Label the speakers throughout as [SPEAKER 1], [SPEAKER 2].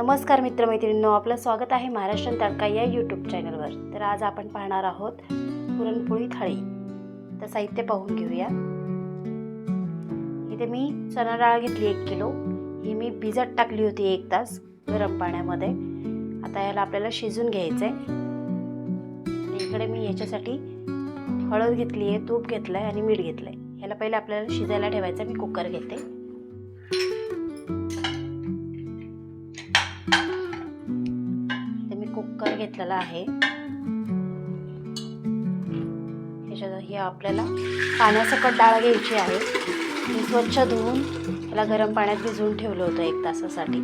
[SPEAKER 1] नमस्कार मित्रमैत्रिणींनो, आपलं स्वागत आहे महाराष्ट्रीयन तडका या यूट्यूब चॅनलवर। तर आज आपण पाहणार आहोत पुरणपोळी थाळी। तर साहित्य पाहून घेऊया। इथे मी चणा डाळ घेतली 1 किलो। ही मी भिजत टाकली होती 1 तास गरम पाण्यामध्ये। आता याला आपल्याला शिजून घ्यायचंय। इकडे मी याच्यासाठी हळद घेतली आहे, तूप घेतलंय आणि मीठ घेतलंय। याला पहिले आपल्याला शिजायला ठेवायचं। मी कुकर घेते। कुकर घेतलेला आहे। याच्यात ही आपल्याला पाण्यासकट डाळ घ्यायची आहे। ही स्वच्छ धुवून याला गरम पाण्यात भिजवून ठेवलं होतं 1 तासासाठी।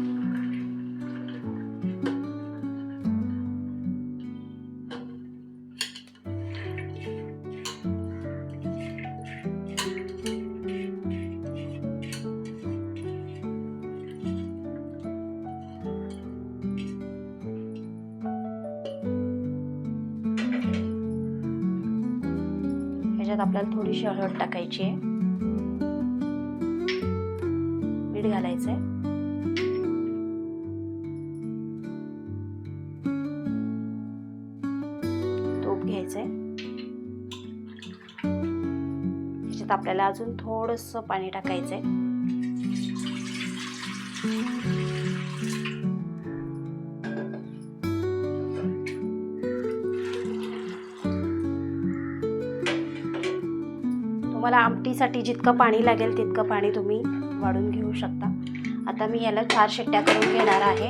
[SPEAKER 1] आपल्याला थोडीशी हळद टाकायची आहे, मीठ घालायचंय, तूप घ्यायचंय। याच्यात आपल्याला अजून थोडंसं पाणी टाकायचंय। तुम्हाला आमटीसाठी जितकं पाणी लागेल तितकं पाणी तुम्ही वाढून घेऊ शकता। आता मी याला 4 शिट्ट्या करून घेणार आहे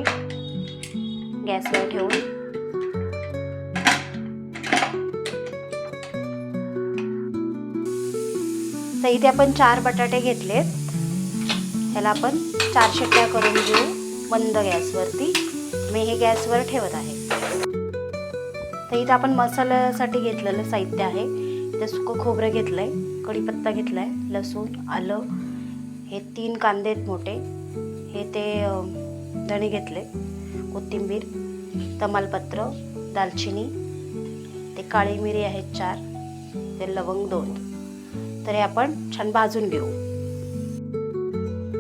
[SPEAKER 1] गॅसवर ठेवून। तर इथे आपण 4 बटाटे घेतलेत। याला आपण 4 शिट्ट्या करून घेऊ मंद गॅसवरती। मी हे गॅसवर ठेवत आहे। तर इथे आपण मसाल्यासाठी घेतलेलं साहित्य आहे। इथे सुकं खोबरं घेतलंय, कढीपत्ता घेतलाय, लसूण, आलं, हे 3 कांदे आहेत मोठे, हे ते धणे घेतले, कोथिंबीर, तमालपत्र, दालचिनी, ते काळी मिरी आहेत 4, ते लवंग 2। तर हे आपण छान भाजून घेऊ।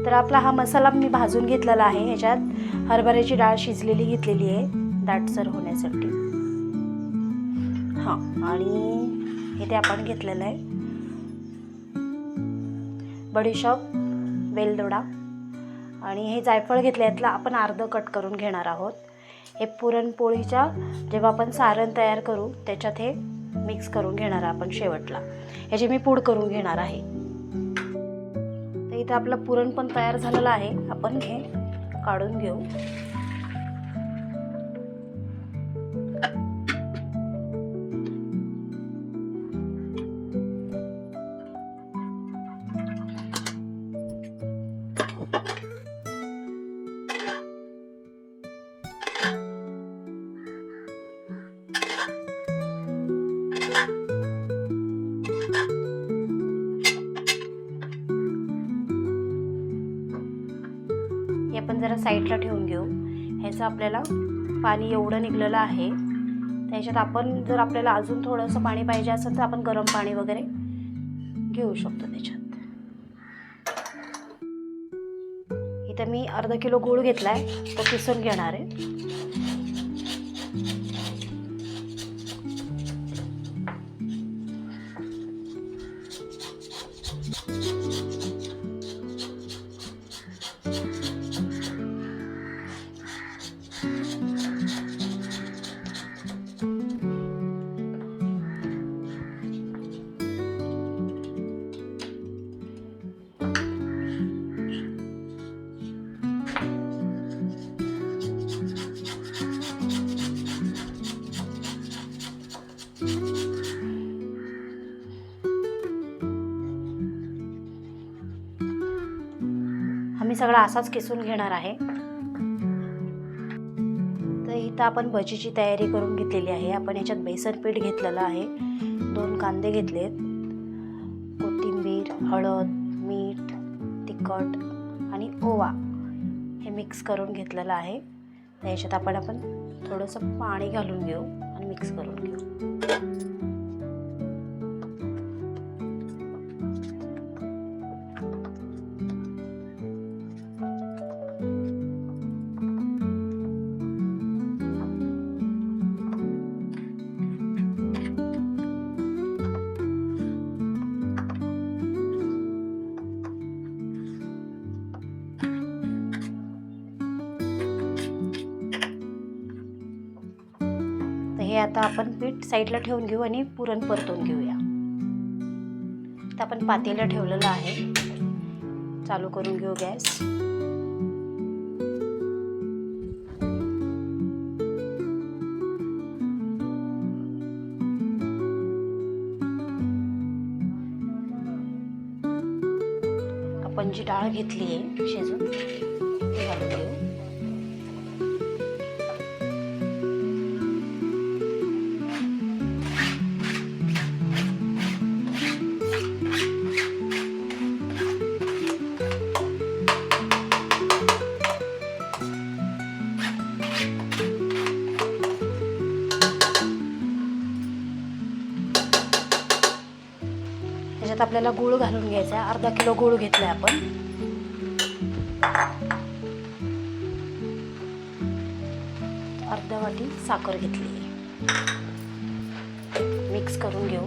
[SPEAKER 1] तर आपला हा मसाला मी भाजून घेतलेला आहे। ह्याच्यात हरभऱ्याची डाळ शिजलेली घेतलेली आहे दाटसर होण्यासाठी। आणि हे ते आपण घेतलेलं आहे बडीशोप, वेलदोडा आणि हे जायफळ घेतले। यातला आपण अर्ध कट करून घेणार आहोत। हे पुरणपोळीच्या जेव्हा आपण सारण तयार करू त्याच्यात हे मिक्स करून घेणार आपण शेवटला। ह्याची मी पूड करून घेणार आहे। तर इथे आपलं पुरण पण तयार झालेलं आहे। आपण हे काढून घेऊ। हे आपण जरा साईडला ठेवून घेऊ। ह्याचं आपल्याला पाणी एवढं निघलेलं आहे। त्याच्यात आपण जर आपल्याला अजून थोडंसं पाणी पाहिजे असेल तर आपण गरम पाणी वगैरे घेऊ शकतो त्याच्यात। इथं मी अर्धा किलो गूळ घेतलाय, तो किसून घेणार आहे। मी सगळं असाच किसून घेणार आहे। तर इथं आपण भजीची तयारी करून घेतलेली आहे। आपण याच्यात बेसन पीठ घेतलेलं आहे, 2 कांदे घेतलेत, कोथिंबीर, हळद, मीठ, तिखट आणि ओवा हे मिक्स करून घेतलेलं आहे। याच्यात आपण थोडंसं पाणी घालून घेऊ आणि मिक्स करून घेऊ। आता आपण पीठ साईडला ठेवून घेऊ आणि पुरण परतून घेऊया. तर आपण पातेलं ठेवलेलं आहे, चालू करून घेऊ गॅस. आपण जी डाळ घेतली आहे शिजून ती घालून घेऊ. त्याच्यात आपल्याला गूळ घालून घ्यायचा आहे. अर्धा किलो गूळ घेतलाय आपण. अर्धा वाटी साखर घेतली आहे. मिक्स करून घेऊ.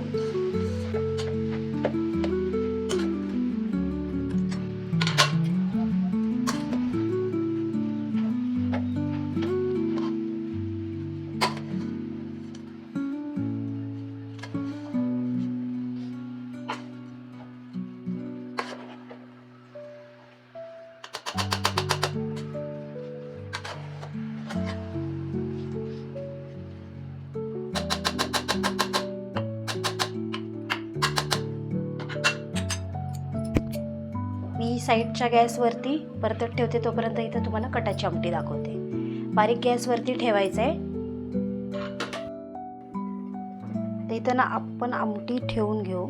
[SPEAKER 1] मी साईडच्या गॅसवरती परतत ठेवते, तोपर्यंत इथं तुम्हाला कटाची आमटी दाखवते. बारीक गॅसवरती ठेवायचं आहे. तर इथं ना आपण आमटी ठेवून घेऊ.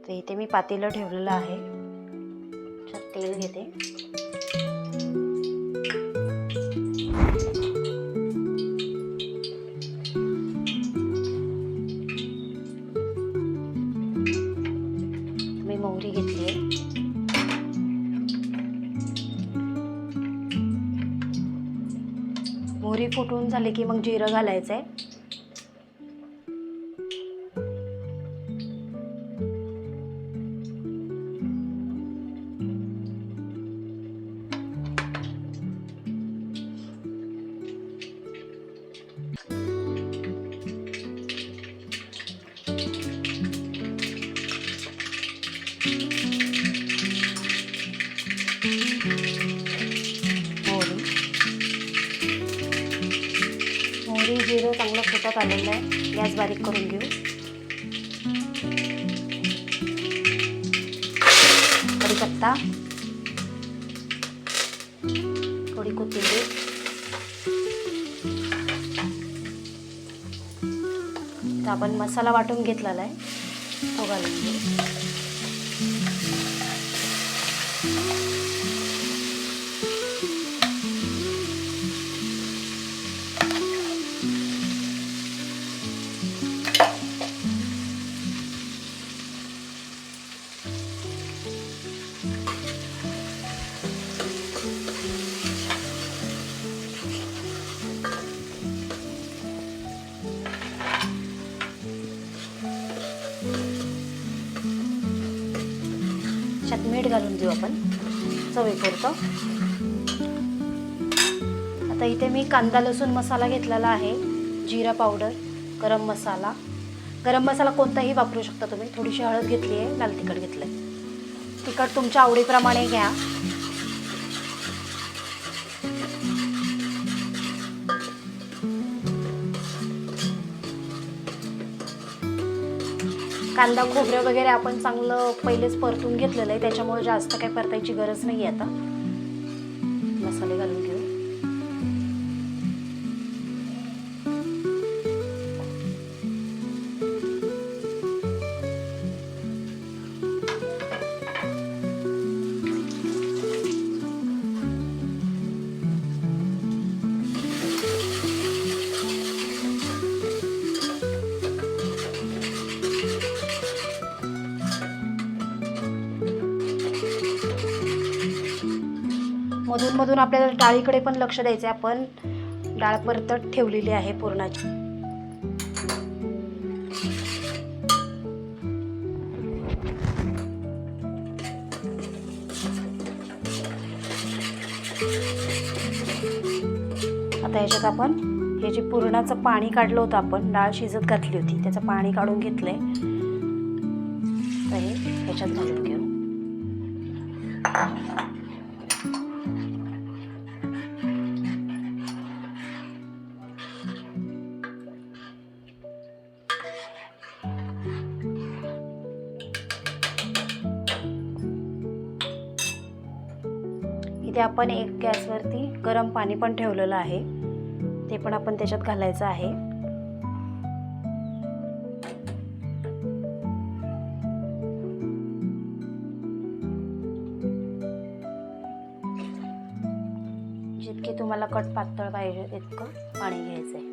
[SPEAKER 1] तर इथे मी पातेलं ठेवलेलं आहे, त्याच्यात तेल घेते. मी मोहरी घेतली आहे. मोहरी फुटून झाली की मग जिरं घालायचं आहे. मोहरी जिरं चांगलं फुटत आलेलं आहे. गॅस बारीक करून घेऊ. कढीपत्ता, थोडी कोथिंबीर, तर आपण मसाला वाटून घेतलेला आहे तो घालून घेऊ. त्याच्यात मीठ घालून देऊ आपण चवीपुरतं. आता इथे मी कांदा लसूण मसाला घेतलेला आहे, जिरा पावडर, गरम मसाला. गरम मसाला कोणताही वापरू शकता तुम्ही. थोडीशी हळद घेतली आहे, लाल तिखट घेतलं आहे. तिखट तुमच्या आवडीप्रमाणे घ्या. कांदा खोबरं वगैरे आपण चांगलं पहिलेच परतून घेतलेलं आहे, त्याच्यामुळे जास्त काही परतायची गरज नाही आहे. आता मसाले घालून घेऊ. मधून मधून आपल्याला डाळीकडे पण लक्ष द्यायचं आहे. आपण डाळ परतत ठेवलेली आहे पुरणाची. आता याच्यात आपण हे जे पुरणाचं पाणी काढलं होतं आपण, डाळ शिजत घातली होती, त्याचं पाणी काढून घेतलंय. तर हे ह्याच्यात घालून घेऊ. इथे आपण एक गॅसवरती गरम पाणी पण ठेवलेलं आहे, ते पण आपण त्याच्यात घालायचं आहे. जितके तुम्हाला कट पातळ पाहिजे तितकं पाणी घ्यायचंय.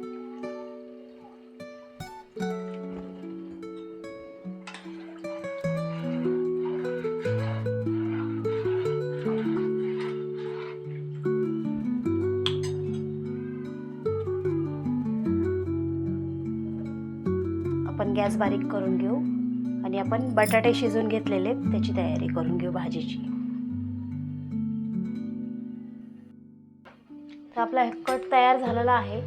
[SPEAKER 1] आपण गॅस बारीक करून घेऊ आणि आपण बटाटे शिजून घेतलेले त्याची तयारी करून घेऊ भाजीची. तर आपला कट तयार झालेला आहे.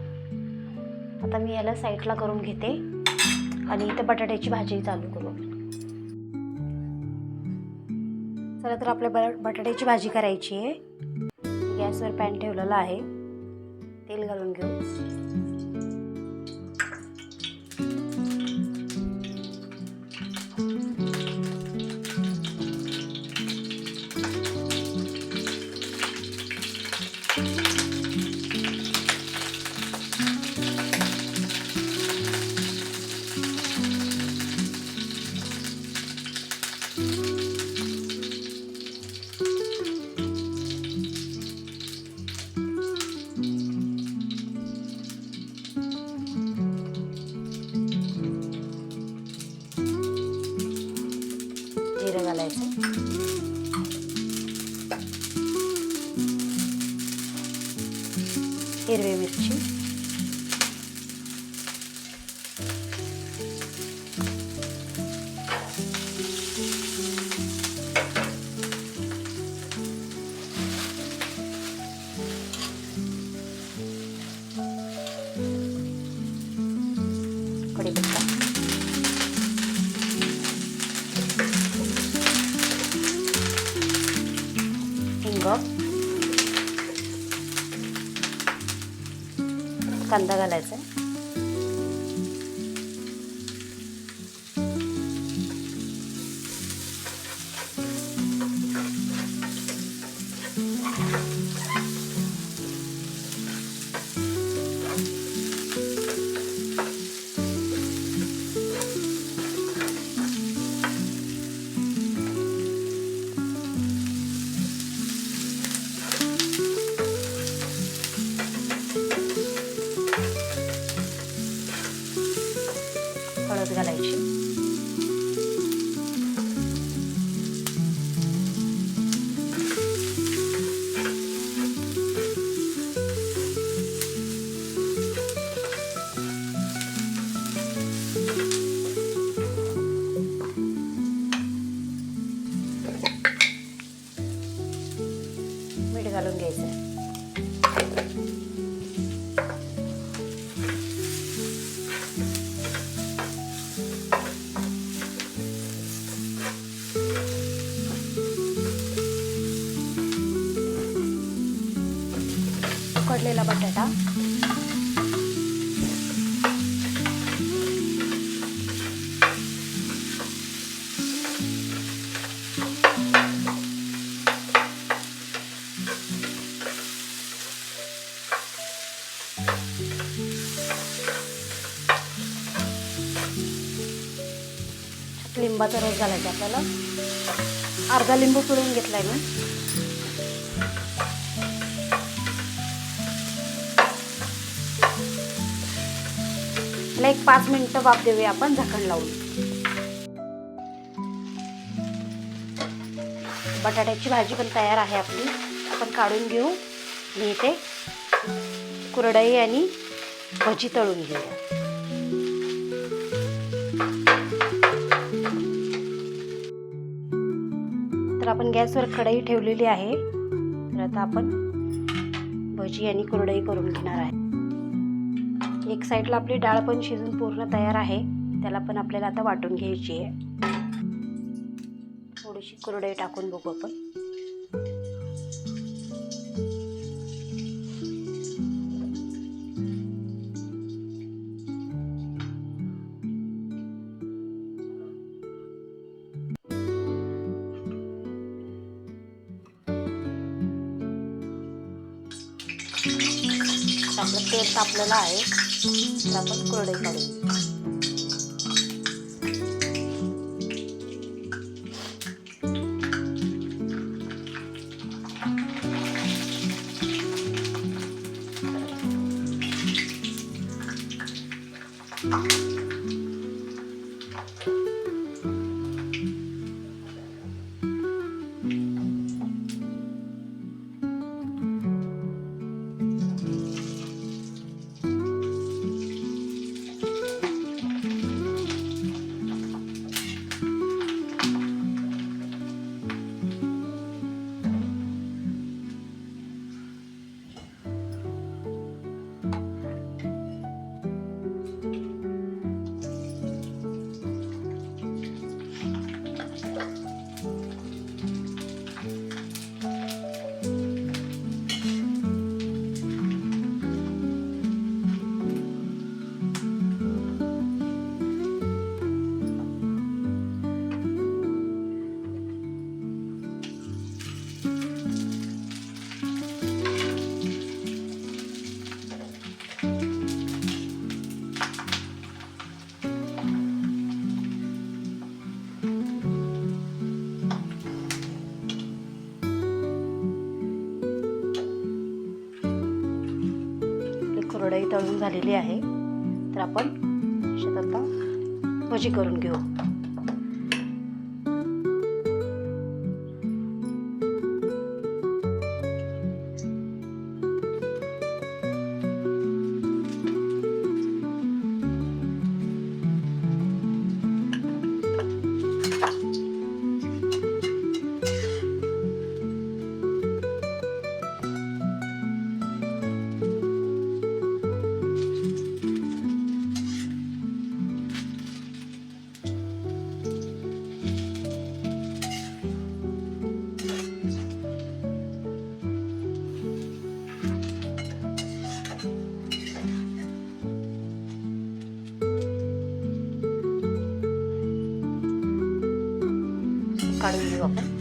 [SPEAKER 1] आता मी याला साईडला करून घेते आणि इथे बटाट्याची भाजी चालू करू. चला तर आपल्या बटाट्याची भाजी करायची आहे. गॅसवर पॅन ठेवलेला आहे, तेल घालून घेऊ. जिरं घालायचं, हिरवी मिरची, कढीपत्ता, हिंग, कांदा घालायचा, हळद घालायची, मीठ घालून घ्यायचं. उकडलेला बटाटा, लिंबाचा रस घालायचा आपल्याला. अर्धा लिंबू पिळून घेतलाय मी. त्याला एक 5 मिनिटं वाफ देऊया आपण झाकण लावून. बटाट्याची भाजी पण तयार आहे आपली. आपण काढून घेऊ आणि इथे कुरडई आणि भजी तळून घेऊया. तर आपण गॅसवर कढई ठेवलेली आहे. तर आता आपण भजी आणि कुरडई करून घेणार आहे. एक साईडला आपली डाळ पण शिजून पूर्ण तयार आहे, त्याला पण आपल्याला आता वाटून घ्यायची आहे. थोडीशी कुरडई टाकून बघू आपण. आपलं तेल तापलेलं आहे, तर आपण कुरडई काढून. कुरडई तळून झालेली आहे, तर आपण आता भजी करून घेऊ. काढून घेऊ आपण.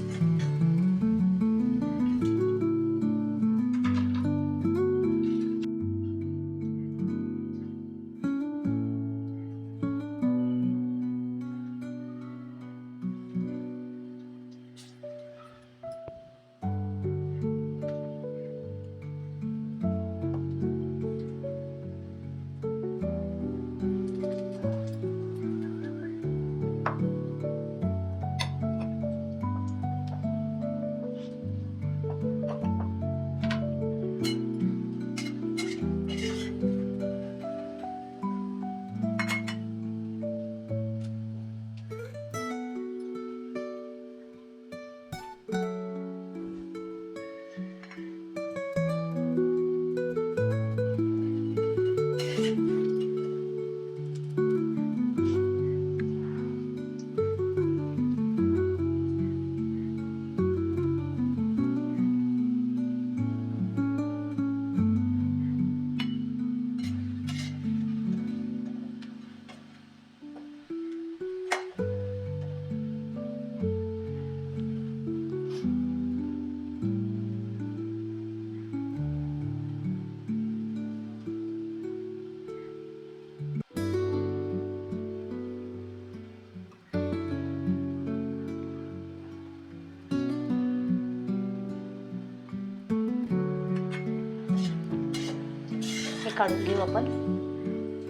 [SPEAKER 1] काढून घेऊ आपण.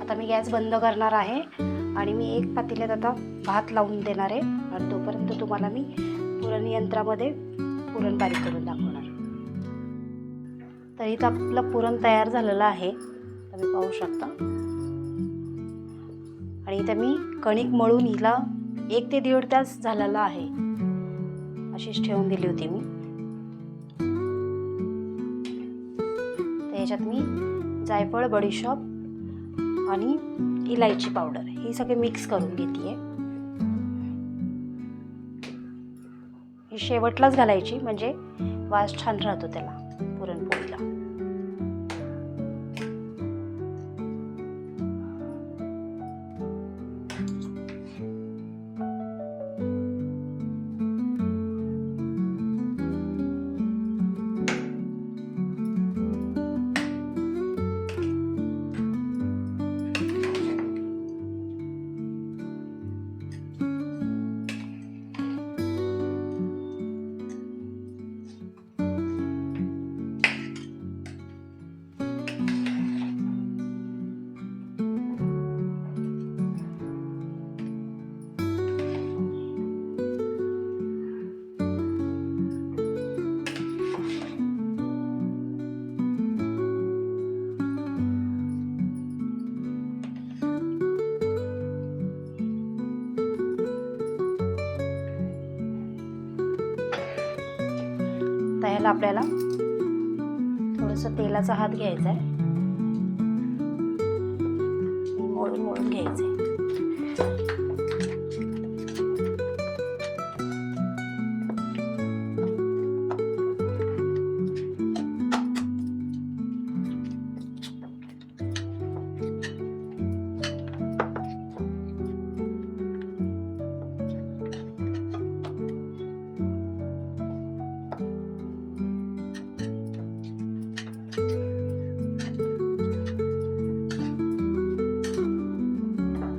[SPEAKER 1] आता मी गॅस बंद करणार आहे आणि मी एक पातेल्यात आता भात लावून देणार आहे आणि तोपर्यंत तुम्हाला मी पुरण यंत्रामध्ये पुरण बारीक करून दाखवणार. तर इथं आपलं पुरण तयार झालेलं आहे, तुम्ही पाहू शकता. आणि इथं मी कणिक मळून हिला 1 ते 1.5 तास झालेला आहे, अशीच ठेवून दिली होती मी. तर याच्यात मी जायफळ, बडीशॉप आणि इलायची पावडर ही सगळे मिक्स करून घेते. ही शेवटलाच घालायची म्हणजे वास छान राहतो त्याला पुरणपोळीला. तर ह्याला आपल्याला थोडंसं तेलाचा हात घ्यायचा आहे, मोडून मोडून घ्यायचं आहे.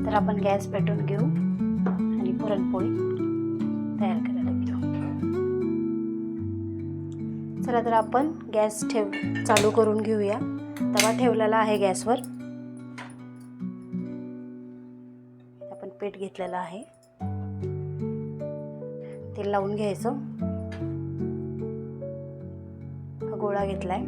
[SPEAKER 1] तर आपण गॅस पेटवून घेऊ आणि पुरणपोळी तयार करायला घेऊ. चला तर आपण गॅस चालू करून घेऊया. तवा ठेवलेला आहे गॅसवर. आपण पीठ घेतलेलं आहे, तेल लावून घ्यायचं. हा गोळा घेतलाय.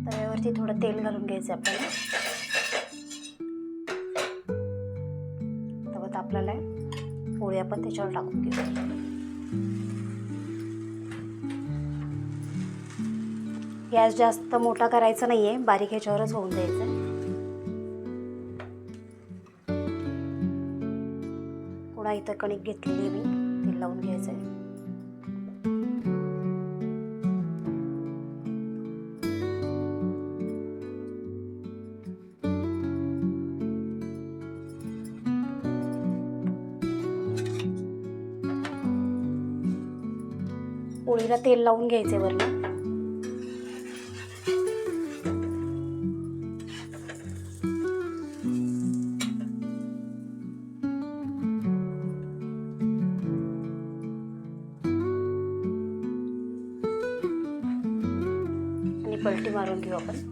[SPEAKER 1] तव्यावरती थोडं तेल घालून घ्यायचं आपल्याला. तवा तापलेला आहे, पोळी आपण त्याच्यावर टाकून घेऊ. गॅस जास्त मोठा करायचा नाहीये, बारीक ह्याच्यावरच होऊन द्यायचं. पुन्हा इथं कणिक घेतलेली मी, तेल लावून घ्यायचंय. पोळीला तेल लावून घ्यायचे वरनं. आणि पलटी मारून घेऊ आपण.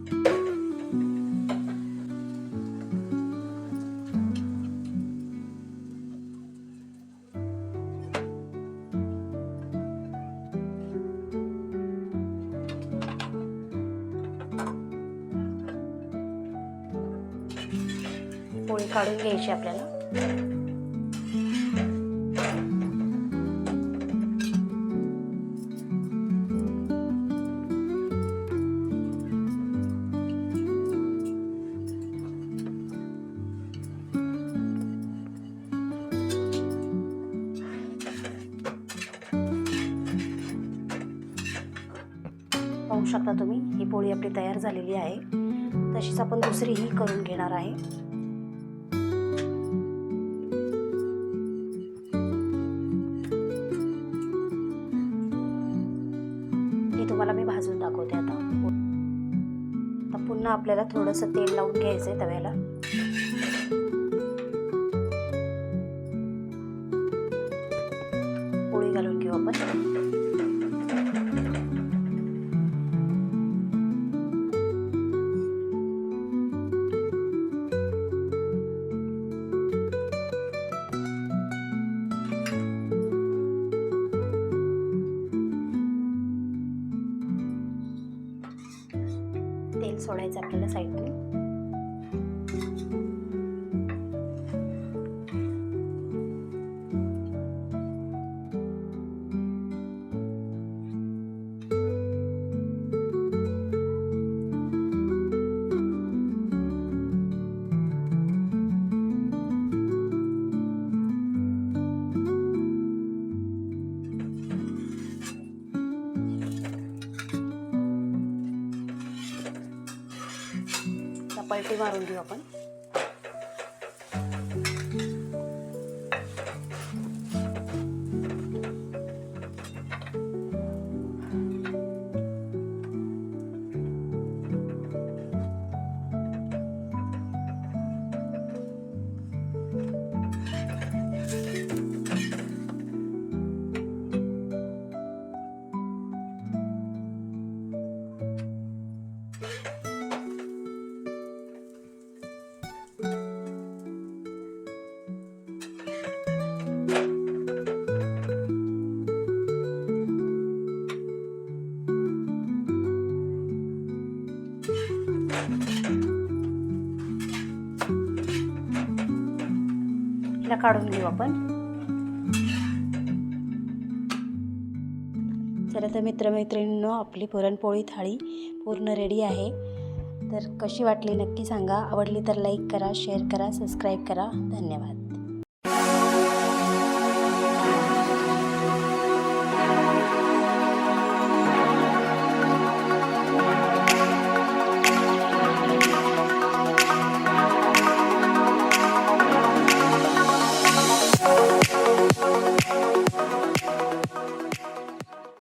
[SPEAKER 1] पोळी काढून घ्यायची आपल्याला. पाहू शकता तुम्ही, ही पोळी आपली तयार झालेली आहे. तशीच आपण दुसरीही करून घेणार आहे. ही तुम्हाला मी भाजून दाखवते आता. पुन्हा आपल्याला थोडंसं तेल लावून घ्यायचंय तव्याला. सोडायचं आपल्याला साईडने. पलटी मारून घेऊ आपण. काढून घेऊ आपण. चला तर मित्रमैत्रिणींनो, आपली पुरणपोळी थाळी पूर्ण रेडी आहे. तर कशी वाटली नक्की सांगा. आवडली तर लाईक करा, शेअर करा, सबस्क्राईब करा. धन्यवाद.